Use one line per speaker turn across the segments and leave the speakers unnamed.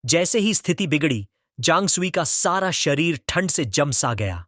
जैसे ही स्थिति बिगड़ी, जांग सुई का सारा शरीर ठंड से जम सा गया।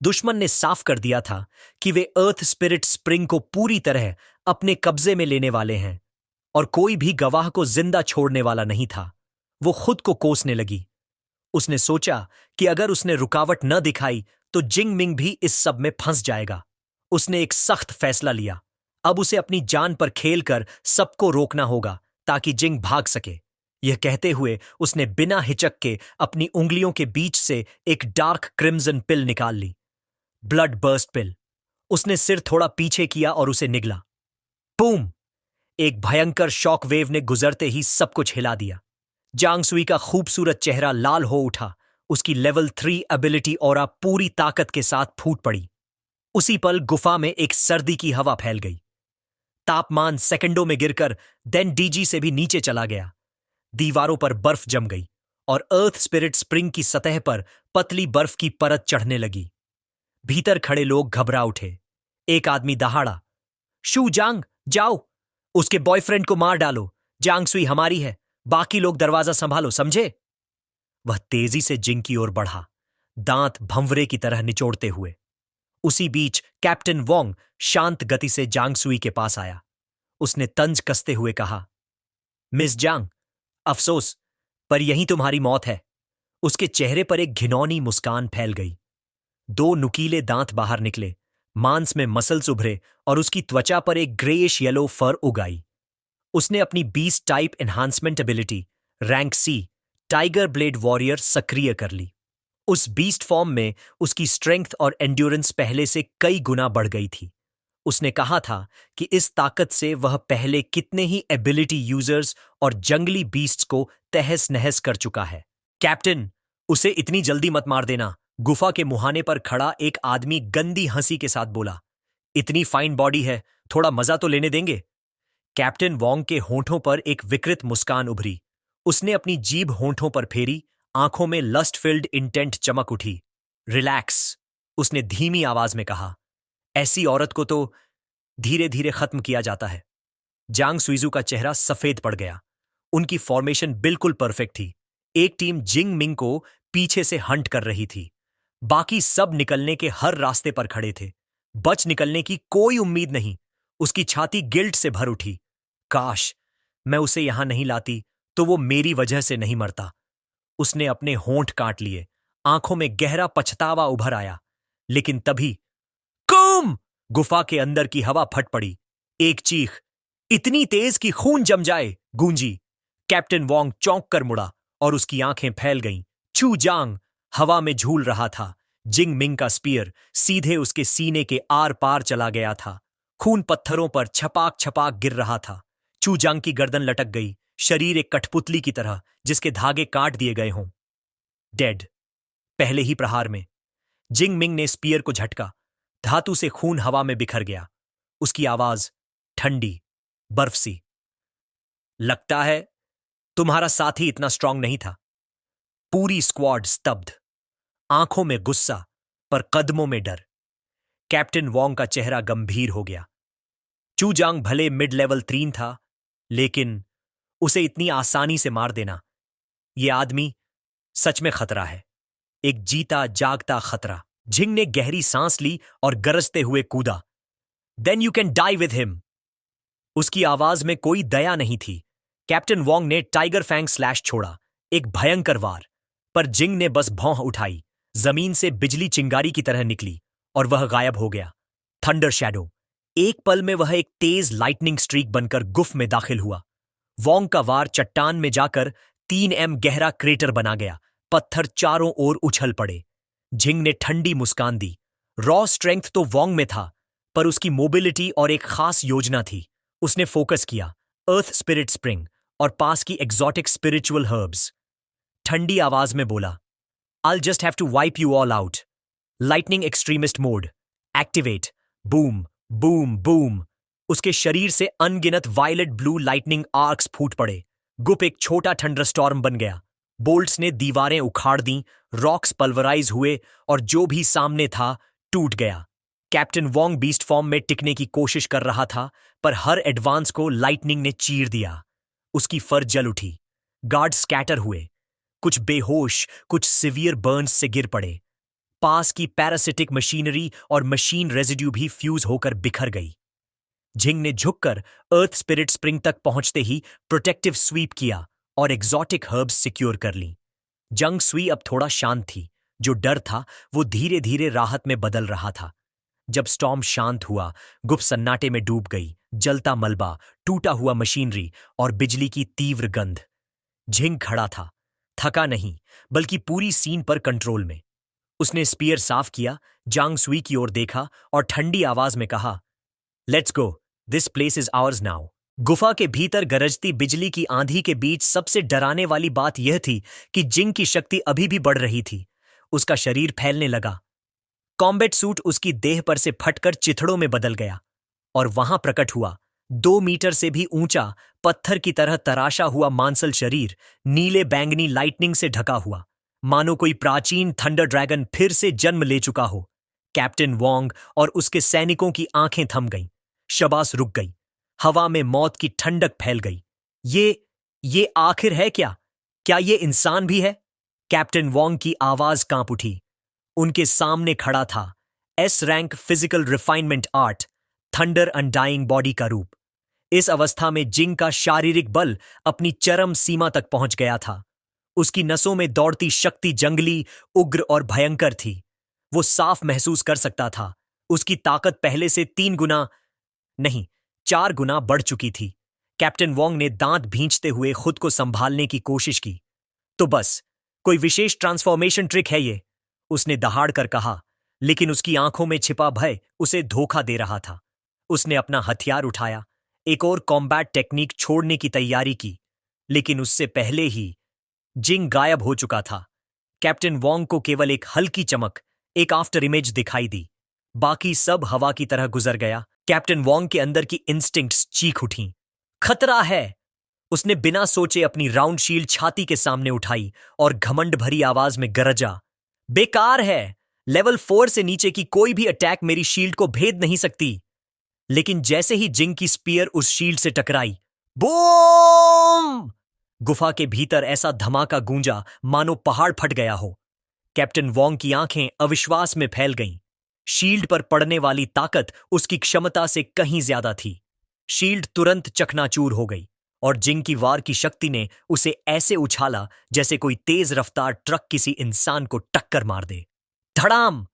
दुश्मन ने साफ कर दिया था कि वे अर्थ स्पिरिट स्प्रिंग को पूरी तरह अपने कब्जे में लेने वाले हैं और कोई भी गवाह को जिंदा छोड़ने वाला नहीं था। वो खुद को कोसने लगी। उसने सोचा कि अगर उसने रुकावट न दिखाई तो जिंग मिंग भी इस सब में फंस जाएगा। उसने एक सख्त फैसला लिया। अब उसे अपनी जान पर खेलकर सबको रोकना होगा ताकि जिंग भाग सके। यह कहते हुए उसने बिना हिचक के अपनी उंगलियों के बीच से एक डार्क क्रिम्सन पिल निकाल ली। ब्लड बर्स्ट पिल। उसने सिर थोड़ा पीछे किया और उसे निगला। बूम! एक भयंकर शॉक वेव ने गुजरते ही सब कुछ हिला दिया। जांग सुई का खूबसूरत चेहरा लाल हो उठा। उसकी लेवल 3 एबिलिटी ऑरा पूरी ताकत के साथ फूट पड़ी। उसी पल गुफा में एक सर्दी की हवा फैल गई। तापमान सेकंडों में गिरकर देन डीजी से भी नीचे चला गया। दीवारों पर बर्फ जम गई और अर्थ स्पिरिट स्प्रिंग की सतह पर पतली बर्फ की परत चढ़ने लगी। भीतर खड़े लोग घबरा उठे। एक आदमी दहाड़ा, शू जांग, जाओ, उसके बॉयफ्रेंड को मार डालो। जांग सुई हमारी है, बाकी लोग दरवाजा संभालो, समझे? वह तेजी से जिंग की ओर बढ़ा, दांत भंवरे की तरह निचोड़ते हुए। उसी बीच कैप्टन वोंग शांत गति से जांग सुई के पास आया। उसने तंज कसते हुए कहा, मिस जांग, अफसोस, पर यही तुम्हारी मौत है। उसके चेहरे पर एक घिनौनी मुस्कान फैल गई। 2 नुकीले दांत बाहर निकले, मांस में मसल्स उभरे और उसकी त्वचा पर एक ग्रेइश येलो फर उग आई। उसने अपनी beast type enhancement ability rank C tiger blade warrior सक्रिय कर ली। उस बीस्ट फॉर्म में उसकी स्ट्रेंथ और एंड्योरेंस पहले से कई गुना बढ़ गई थी। उसने कहा था कि इस ताकत से वह पहले कितने ही एबिलिटी यूजर्स और जंगली बीस्ट्स को तहस नहस कर चुका है। कैप्टन, उसे इतनी जल्दी मत मार देना, गुफा के मुहाने पर खड़ा एक आदमी गंदी हंसी के साथ बोला। इतनी फाइन बॉडी है, थोड़ा मजा तो लेने देंगे। कैप्टन वोंग के होंठों पर एक विकृत मुस्कान उभरी। उसने अपनी जीभ होंठों पर फेरी, आंखों में लस्ट फिल्ड इंटेंट चमक उठी। रिलैक्स, उसने धीमी आवाज में कहा। ऐसी औरत को तो धीरे धीरे खत्म किया जाता है। जांग सुइजू का चेहरा सफेद पड़ गया। उनकी फॉर्मेशन बिल्कुल परफेक्ट थी। एक टीम जिंग मिंग को पीछे से हंट कर रही थी। बाकी सब निकलने के हर रास्ते पर खड़े थे। बच निकलने की कोई उम्मीद नहीं। उसकी छाती गिल्ट से भर उठी। काश मैं उसे यहां नहीं लाती तो वो मेरी वजह से नहीं मरता। उसने अपने होंठ काट लिए। आंखों में गहरा पछतावा उभर आया। लेकिन तभी कूम! गुफा के अंदर की हवा फट पड़ी। एक चीख, इतनी तेज कि खून जम जाए, गूंजी। कैप्टन वोंग चौंक कर मुड़ा और उसकी आंखें फैल गईं। छू जांग हवा में झूल रहा था। जिंग मिंग का स्पीयर सीधे उसके सीने के आर पार चला गया था। खून पत्थरों पर छपाक छपाक गिर रहा था। चू जांग की गर्दन लटक गई, शरीर एक कठपुतली की तरह जिसके धागे काट दिए गए हों। डेड। पहले ही प्रहार में जिंग मिंग ने स्पीयर को झटका। धातु से खून हवा में बिखर गया। उसकी आवाज ठंडी, बर्फ सी। लगता है तुम्हारा साथी इतना स्ट्रांग नहीं था। पूरी स्क्वाड स्तब्ध, आंखों में गुस्सा पर कदमों में डर। कैप्टन वोंग का चेहरा गंभीर हो गया। चू जांग भले मिड लेवल 3 था, लेकिन उसे इतनी आसानी से मार देना, यह आदमी सच में खतरा है। एक जीता जागता खतरा। जिंग ने गहरी सांस ली और गरजते हुए कूदा। Then you can die with him. उसकी आवाज में कोई दया नहीं थी। कैप्टन वोंग ने टाइगर फैंग स्लैश छोड़ा, एक भयंकर वार। पर जिंग ने बस भौं उठाई। जमीन से बिजली चिंगारी की तरह निकली और वह गायब हो गया। Thunder shadow. एक पल में वह एक तेज लाइटनिंग स्ट्रीक बनकर गुफ में दाखिल हुआ। वोंग का वार चट्टान में जाकर 3M गहरा क्रेटर बना गया। पत्थर चारों ओर उछल पड़े। जिंग ने ठंडी मुस्कान दी। रॉ स्ट्रेंथ तो वोंग में था, पर उसकी मोबिलिटी और एक खास योजना थी। उसने फोकस किया, अर्थ स्पिरिट स्प्रिंग और पास की एग्जॉटिक स्पिरिचुअल हर्ब्स। ठंडी आवाज में बोला, I'll just have to wipe you all out. Lightning extremist mode. Activate. Boom, boom, boom. उसके शरीर से अनगिनत वायलेट ब्लू लाइटनिंग आर्क्स फूट पड़े। गुप एक छोटा थंडरस्टॉर्म बन गया। बोल्ट्स ने दीवारें उखाड़ दी, रॉक्स पल्वराइज हुए और जो भी सामने था टूट गया। कैप्टन वोंग बीस्ट फॉर्म में टिकने की कोशिश कर रहा था, पर हर एडवांस को लाइटनिंग ने चीर दिया। उसकी फर जल उठी। गार्ड स्कैटर हुए। कुछ बेहोश, कुछ सिवियर बर्न्स से गिर पड़े। पास की पैरासिटिक मशीनरी और मशीन रेजिड्यू भी फ्यूज होकर बिखर गई। झिंग ने झुककर अर्थ स्पिरिट स्प्रिंग तक पहुंचते ही प्रोटेक्टिव स्वीप किया और एग्जॉटिक हर्ब्स सिक्योर कर ली। जंग सुई अब थोड़ा शांत थी। जो डर था वो धीरे धीरे राहत में बदल रहा था। जब स्टॉर्म शांत हुआ, गुप्त सन्नाटे में डूब गई। जलता मलबा, टूटा हुआ मशीनरी और बिजली की तीव्र गंध। झिंग खड़ा था, थका नहीं, बल्कि पूरी सीन पर कंट्रोल में। उसने स्पीयर साफ किया, जांग सुई की ओर देखा और ठंडी आवाज में कहा, let's go, this place is ours now. गुफा के भीतर गरजती बिजली की आंधी के बीच सबसे डराने वाली बात यह थी कि जिंग की शक्ति अभी भी बढ़ रही थी। उसका शरीर फैलने लगा। कॉम्बैट सूट उसकी देह पर से फटकर चिथड़ों में बदल गया और वहां प्रकट हुआ 2 मीटर से भी ऊंचा, पत्थर की तरह तराशा हुआ मांसल शरीर, नीले बैंगनी लाइटनिंग से ढका हुआ, मानो कोई प्राचीन थंडर ड्रैगन फिर से जन्म ले चुका हो। कैप्टन वोंग और उसके सैनिकों की आंखें थम गईं, शबास रुक गई, हवा में मौत की ठंडक फैल गई। ये आखिर है क्या? क्या ये इंसान भी है? कैप्टन वोंग की आवाज कांप उठी। उनके सामने खड़ा था S rank physical refinement art, thunder undying body का रूप। इस अवस्था में जिंग का शारीरिक बल अपनी चरम सीमा तक पहुंच गया था। उसकी नसों में दौड़ती शक्ति जंगली, उग्र और भयंकर थी। वो साफ महसूस कर सकता था उसकी ताकत पहले से 3 गुना नहीं, 4 गुना बढ़ चुकी थी। कैप्टन वोंग ने दांत भींचते हुए खुद को संभालने की कोशिश की। तो बस कोई विशेष ट्रांसफॉर्मेशन ट्रिक है ये, उसने दहाड़ कर कहा, लेकिन उसकी आंखों में छिपा भय उसे धोखा दे रहा था। उसने अपना हथियार उठाया, एक और कॉम्बैट टेक्निक छोड़ने की तैयारी की, लेकिन उससे पहले ही जिंग गायब हो चुका था। कैप्टन वोंग को केवल एक हल्की चमक, एक आफ्टर इमेज दिखाई दी। बाकी सब हवा की तरह गुजर गया। कैप्टन वोंग के अंदर की इंस्टिंक्ट्स चीख उठीं। खतरा है! उसने बिना सोचे अपनी राउंड शील्ड छाती के सामने उठाई और घमंड भरी आवाज में गरजा, बेकार है! लेवल 4 से नीचे की कोई भी अटैक मेरी शील्ड को भेद नहीं सकती। लेकिन जैसे ही जिंग की स्पीयर उस शील्ड से टकराई, बूम! गुफा के भीतर ऐसा धमाका गूंजा मानो पहाड़ फट गया हो। कैप्टन वोंग की आंखें अविश्वास में फैल गईं। शील्ड पर पड़ने वाली ताकत उसकी क्षमता से कहीं ज्यादा थी। शील्ड तुरंत चकनाचूर हो गई और जिंग की वार की शक्ति ने उसे ऐसे उछाला जैसे कोई तेज रफ्तार ट्रक किसी इंसान को टक्कर मार दे। धड़ाम!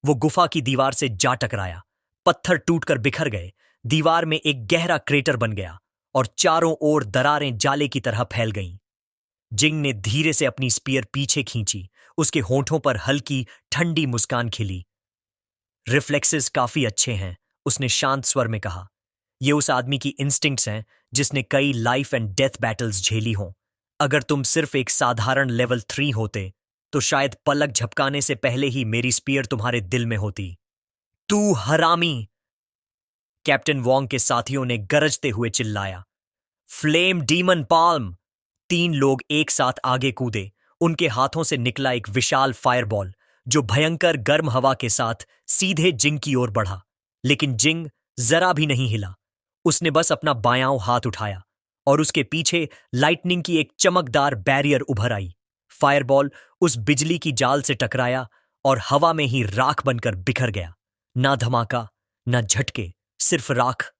वो गुफा की दीवार से जा टकराया। पत्थर टूटकर बिखर गए। दीवार में एक गहरा क्रेटर बन गया और चारों ओर दरारें जाले की तरह फैल गईं। जिंग ने धीरे से अपनी स्पीयर पीछे खींची। उसके होंठों पर हल्की ठंडी मुस्कान खिली। रिफ्लेक्सेस काफी अच्छे हैं, उसने शांत स्वर में कहा। ये उस आदमी की इंस्टिंक्ट्स हैं जिसने कई लाइफ एंड डेथ बैटल्स झेली हों। अगर तुम सिर्फ एक साधारण लेवल 3 होते तो शायद पलक झपकाने से पहले ही मेरी स्पीयर तुम्हारे दिल में होती। तू हरामी! कैप्टन वोंग के साथियों ने गरजते हुए चिल्लाया। Flame demon palm! 3 लोग एक साथ आगे कूदे। उनके हाथों से निकला एक विशाल फायरबॉल जो भयंकर गर्म हवा के साथ सीधे जिंग की ओर बढ़ा। लेकिन जिंग जरा भी नहीं हिला। उसने बस अपना बायां हाथ उठाया और उसके पीछे लाइटनिंग की एक चमकदार बैरियर उभर आई। फायरबॉल उस बिजली की जाल से टकराया और हवा में ही राख बनकर बिखर गया। ना धमाका, ना झटके, सिर्फ राख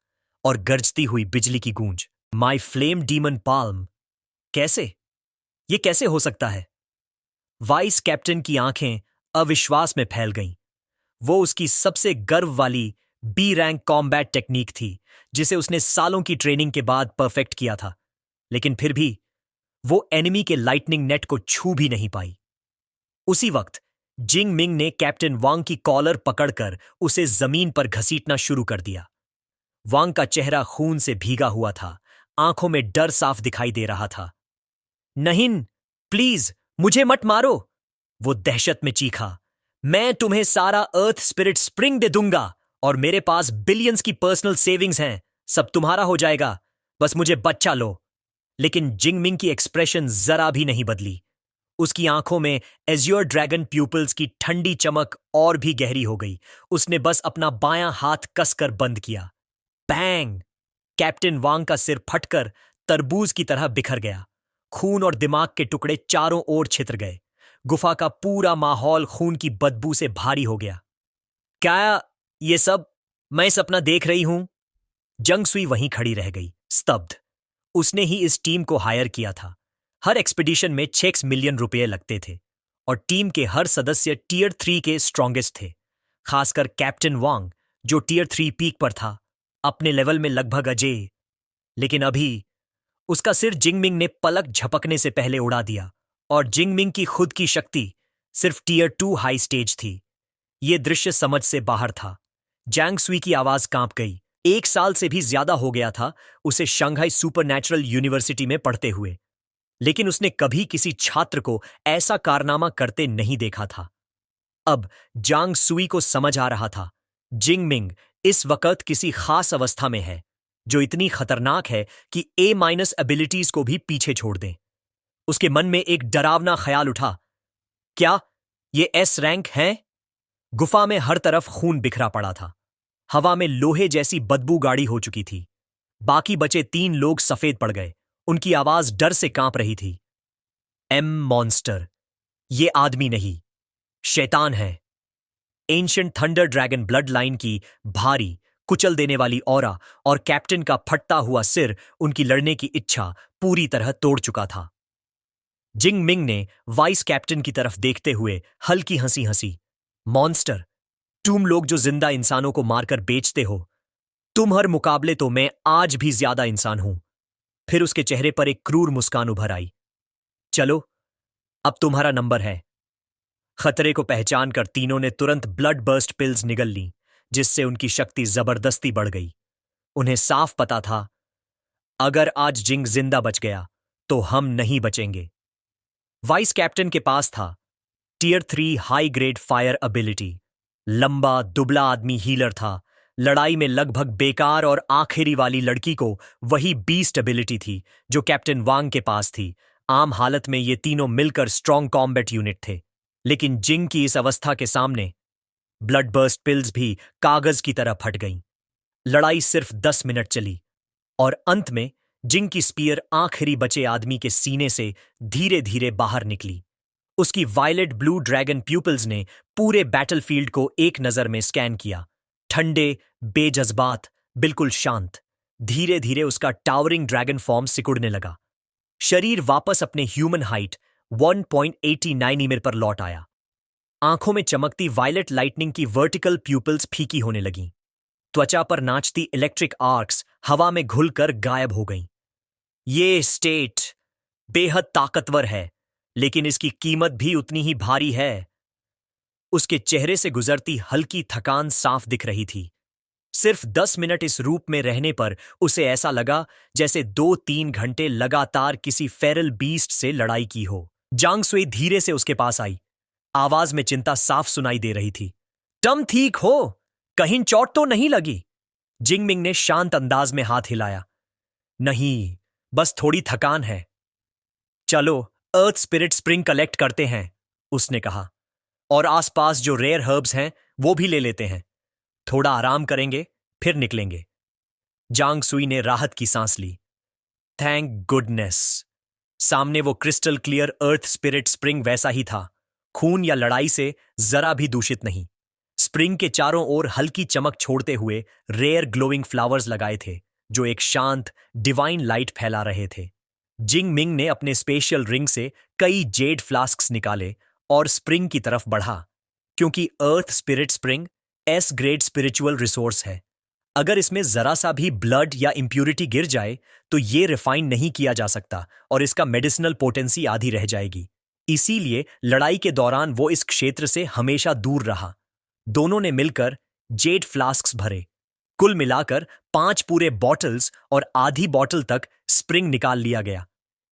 और गरजती हुई बिजली की गूंज। माई फ्लेम डीमन पाल्म! कैसे? ये कैसे हो सकता है? वाइस कैप्टन की आंखें अविश्वास में फैल गईं। वो उसकी सबसे गर्व वाली बी रैंक कॉम्बैट टेक्निक थी जिसे उसने सालों की ट्रेनिंग के बाद परफेक्ट किया था। लेकिन फिर भी वो एनिमी के लाइटनिंग नेट को छू भी नहीं पाई। उसी वक्त जिंग मिंग ने कैप्टन वांग की कॉलर पकड़कर उसे जमीन पर घसीटना शुरू कर दिया। वांग का चेहरा खून से भीगा हुआ था, आंखों में डर साफ दिखाई दे रहा था। नहीं, प्लीज मुझे मत मारो! वो दहशत में चीखा। मैं तुम्हें सारा अर्थ स्पिरिट स्प्रिंग दे दूंगा और मेरे पास बिलियंस की पर्सनल सेविंग्स हैं। सब तुम्हारा हो जाएगा, बस मुझे बचा लो। लेकिन जिंगमिंग की एक्सप्रेशन जरा भी नहीं बदली। उसकी आंखों में एज्योर ड्रैगन प्यूपल्स की ठंडी चमक और भी गहरी हो गई। उसने बस अपना बायां हाथ कसकर बंद किया। बैंग! कैप्टन वांग का सिर फटकर तरबूज की तरह बिखर गया। खून और दिमाग के टुकड़े चारों ओर छितर गए। गुफा का पूरा माहौल खून की बदबू से भारी हो गया। क्या ये सब मैं सपना देख रही हूं? जंग सुई वहीं खड़ी रह गई, स्तब्ध। उसने ही इस टीम को हायर किया था। हर एक्सपीडिशन में 6 मिलियन रुपए लगते थे और टीम के हर सदस्य टीयर 3 के स्ट्रॉन्गेस्ट थे, खासकर कैप्टन वांग जो टीयर 3 पीक पर था, अपने लेवल में लगभग अजेय। लेकिन अभी उसका सिर जिंगमिंग ने पलक झपकने से पहले उड़ा दिया और जिंगमिंग की खुद की शक्ति सिर्फ टीयर 2 हाई स्टेज थी। यह दृश्य समझ से बाहर था। जैंग सुई की आवाज कांप गई। 1 साल से भी ज्यादा हो गया था उसे शंघाई सुपरनैचुरल यूनिवर्सिटी में पढ़ते हुए, लेकिन उसने कभी किसी छात्र को ऐसा कारनामा करते नहीं देखा था। अब जांग सुई को समझ आ रहा था, जिंगमिंग इस वक्त किसी खास अवस्था में है जो इतनी खतरनाक है कि A- एबिलिटीज को भी पीछे छोड़ दें। उसके मन में एक डरावना ख्याल उठा, क्या ये S रैंक है? गुफा में हर तरफ खून बिखरा पड़ा था। हवा में लोहे जैसी बदबू गाढ़ी हो चुकी थी। बाकी बचे 3 लोग सफेद पड़ गए। उनकी आवाज डर से कांप रही थी। मॉन्स्टर, ये आदमी नहीं, शैतान है। Ancient thunder dragon blood line की भारी कुचल देने वाली ऑरा और कैप्टन का फटता हुआ सिर उनकी लड़ने की इच्छा पूरी तरह तोड़ चुका था। जिंग मिंग ने वाइस कैप्टन की तरफ देखते हुए हल्की हंसी हंसी। मॉन्स्टर, तुम लोग जो जिंदा इंसानों को मारकर बेचते हो, तुम हर मुकाबले तो मैं आज भी ज्यादा इंसान हूं। फिर उसके चेहरे पर एक क्रूर मुस्कान उभर आई। चलो, अब तुम्हारा नंबर है। खतरे को पहचान कर तीनों ने तुरंत ब्लड बर्स्ट पिल्स निगल ली, जिससे उनकी शक्ति जबरदस्ती बढ़ गई। उन्हें साफ पता था, अगर आज जिंग जिंदा बच गया तो हम नहीं बचेंगे। वाइस कैप्टन के पास था tier 3 high grade fire ability. लंबा दुबला आदमी हीलर था। लड़ाई में लगभग बेकार और आखिरी वाली लड़की को वही बीस्ट एबिलिटी थी जो कैप्टन वांग के पास थी। आम हालत में ये तीनों मिलकर स्ट्रॉन्ग कॉम्बैट यूनिट थे, लेकिन जिंग की इस अवस्था के सामने ब्लड बर्स्ट पिल्स भी कागज की तरह फट गईं। लड़ाई सिर्फ 10 मिनट चली और अंत में जिंग की स्पीयर आखिरी बचे आदमी के सीने से धीरे धीरे बाहर निकली। उसकी वायलेट ब्लू ड्रैगन प्यूपल्स ने पूरे बैटलफील्ड को एक नजर में स्कैन किया। ठंडे, बेजज्बात, बिल्कुल शांत। धीरे धीरे उसका टावरिंग ड्रैगन फॉर्म सिकुड़ने लगा। शरीर वापस अपने ह्यूमन हाइट 1.89 मीटर पर लौट आया। आंखों में चमकती वायलेट लाइटनिंग की वर्टिकल प्यूपल्स फीकी होने लगीं। त्वचा पर नाचती इलेक्ट्रिक आर्क्स हवा में घुलकर गायब हो गईं। ये स्टेट बेहद ताकतवर है, लेकिन इसकी कीमत भी उतनी ही भारी है। उसके चेहरे से गुजरती हल्की थकान साफ दिख रही थी। सिर्फ 10 मिनट इस रूप में रहने पर उसे ऐसा लगा जैसे 2-3 घंटे लगातार किसी फेरल बीस्ट से लड़ाई की हो। जांग सुई धीरे से उसके पास आई। आवाज में चिंता साफ सुनाई दे रही थी। तुम ठीक हो? कहीं चोट तो नहीं लगी? जिंगमिंग ने शांत अंदाज में हाथ हिलाया। नहीं, बस थोड़ी थकान है। चलो, अर्थ स्पिरिट स्प्रिंग कलेक्ट करते हैं, उसने कहा, और आसपास जो रेयर हर्ब्स हैं वो भी ले लेते हैं। थोड़ा आराम करेंगे, फिर निकलेंगे। जांग सुई ने राहत की सांस ली। Thank goodness. सामने वो क्रिस्टल क्लियर अर्थ स्पिरिट स्प्रिंग वैसा ही था, खून या लड़ाई से जरा भी दूषित नहीं। स्प्रिंग के चारों ओर हल्की चमक छोड़ते हुए रेयर ग्लोइंग फ्लावर्स लगाए थे जो एक शांत डिवाइन लाइट फैला रहे थे। जिंग मिंग ने अपने स्पेशल रिंग से कई जेड फ्लास्क्स निकाले और स्प्रिंग की तरफ बढ़ा, क्योंकि earth spirit spring S grade spiritual resource है। अगर इसमें जरा सा भी ब्लड या इंप्यूरिटी गिर जाए तो ये रिफाइन नहीं किया जा सकता और इसका मेडिसिनल पोटेंसी आधी रह जाएगी। इसीलिए लड़ाई के दौरान वो इस क्षेत्र से हमेशा दूर रहा। दोनों ने मिलकर जेड फ्लास्क्स भरे। कुल मिलाकर 5 पूरे बॉटल्स और आधी बॉटल तक स्प्रिंग निकाल लिया गया।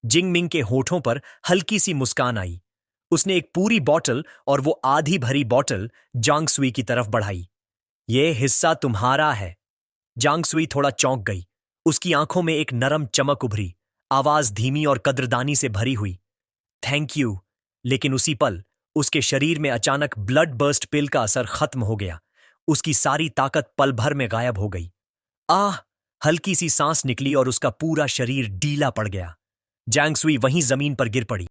जिंगमिंग के होठों पर हल्की सी मुस्कान आई। उसने एक पूरी बॉटल और वो आधी भरी बॉटल जांग सुई की तरफ बढ़ाई। ये हिस्सा तुम्हारा है। जांग सुई थोड़ा चौंक गई। उसकी आंखों में एक नरम चमक उभरी। आवाज धीमी और कद्रदानी से भरी हुई। Thank you. लेकिन उसी पल उसके शरीर में अचानक ब्लड बर्स्ट पिल का असर खत्म हो गया। उसकी सारी ताकत पल भर में गायब हो गई। आह! हल्की सी सांस निकली और उसका पूरा शरीर ढीला पड़ गया। जांग सुई वहीं जमीन पर गिर पड़ी।